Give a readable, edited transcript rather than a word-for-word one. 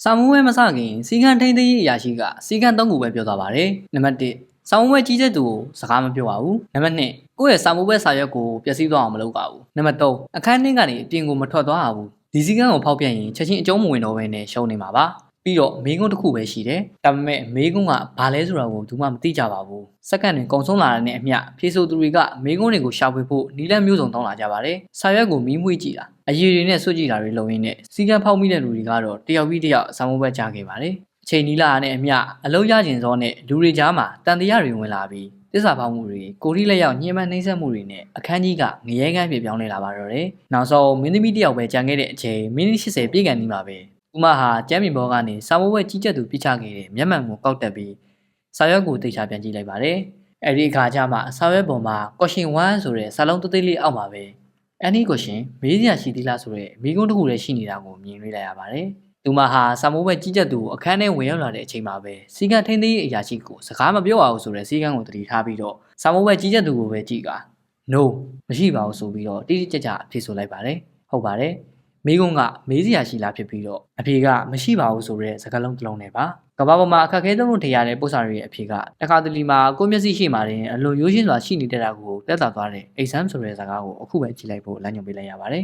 စာမှုဝဲမစခင်စီကံထိန်သိရေးအရာရှိကစီကံ3ခုပဲပြောသွားပါတယ်။နံပါတ်1စာမှုဝဲကြီးချက်သူကိုစကားမပြောပါဘူး။နံပါတ်2ကိုယ့်ရဲ့စာမှုဝဲစာရွက်ကိုပျက်စီးသွားအောင်မလုပ်ပါဘူး။နံပါတ်3အခန်းထဲကနေအပြင်ကိုမထွက်သွားဘူး။ဒီစီကံကိုဖောက်ပြန်ရင်ချက်ချင်းအကျုံးမဝင်တော့ဘဲနဲ့ရှုံးနေမှာပါ။ပြီးတော့မေးခွန်းတစ်ခုပဲရှိတယ်။ဒါပေမဲ့မေးခွန်းကဘာလဲဆိုတာကိုသူမှမသိကြပါဘူး။စက္ကန့်တွေကုန်ဆုံးလာတဲ့အမျှဖြေဆိုသူတွေကမေးခွန်းတွေကိုရှာဖွေဖို့နီလန်းမျိုးစုံတောင်းလာကြပါတယ်။စာရွက်ကိုမီးမွှေ့ကြည့်တာအရည်တွေနဲ့စွတ်ကြည့်တာတွေလုပ်ရင်းနဲ့စီကံဖောက်မိတဲ့လူတွေကတော့တယောက်ပြီးတယောက်စာမှုဝဲကြားခဲ့ပါတယ်။အချိန်နီလာနဲ့အမျှအလုံးရခြင်းစောနဲ့လူတွေကြားမှာတန်တရားတွေဝင်လာပြီးသစ္စာဖောက်မှုတွေကိုရီလက်ရောက်ညှဉ်းပန်းနှိမ့်ဆက်မှုတွေနဲ့အခန်းကြီးကငရဲကန်းပြေပြောင်းလဲလာပါတော့တယ်။နောက်ဆုံးမင်းသမီးတယောက်ပဲကြံခဲ့တဲ့အချိန်မိနစ်80ပြည့်ကန်နေမှာပဲ။ဥမဟာကျမ်းမြေဘောကနေစာမိုးဝဲကြီးကျက်သူပြစ်ချခဲ့တဲ့မျက်မှန်ကိုကောက်တက်ပြီးစာရွက်ကိုသိချပြန်ကြည့်လိုက်ပါတယ်။အဲဒီအခါကျမှစာရွက်ပေါ်မှာ question 1ဆိုတဲ့စာလုံးသေးလေးအောက်မှာပဲany question မေးစရာရှိသေးလားဆိုတဲ့မိကုန်းတစ်ခုလည်းရှိနေတာကိုမြင်တွေ့လိုက်ရပါတယ်။သူမဟာစာမိုးဝဲကြီးကျက်သူကိုအခန်းထဲဝင်ရောက်လာတဲ့အချိန်မှာပဲစီကံထိန်သေးအရာရှိကိုစကားမပြောပါဘူးဆိုတဲ့စီကံကိုတတိထားပြီးတော့စာမိုးဝဲကြီးကျက်သူကိုပဲကြည့်က no မရှိပါဘူးဆိုပြီးတော့တိတိကျကျအဖြေဆိုလိုက်ပါတယ်။ဟုတ်ပါတယ်။မိကုန်းကမေးစရာရှိလားဖြစ်ပြီးတော့အဖြေကမရှိပါဘူးဆိုတဲ့စကားလုံးတစ်လုံးနဲ့ပါကဘာပေါ်မှာအခက်ခဲဆုံးလို့ထင်ရတဲ့ပို့စာတွေရဲ့အဖြေကတခါတလေမှာကိုမျက်စိရှိမှတင်အလွန်ရိုးရှင်းစွာရှိနေတဲ့တာကိုတက်တာသွားတဲ့ exam ဆိုတဲ့စကားကိုအခုပဲကြည့်လိုက်ဖို့လမ်းညွှန်ပေးလိုက်ရပါတယ်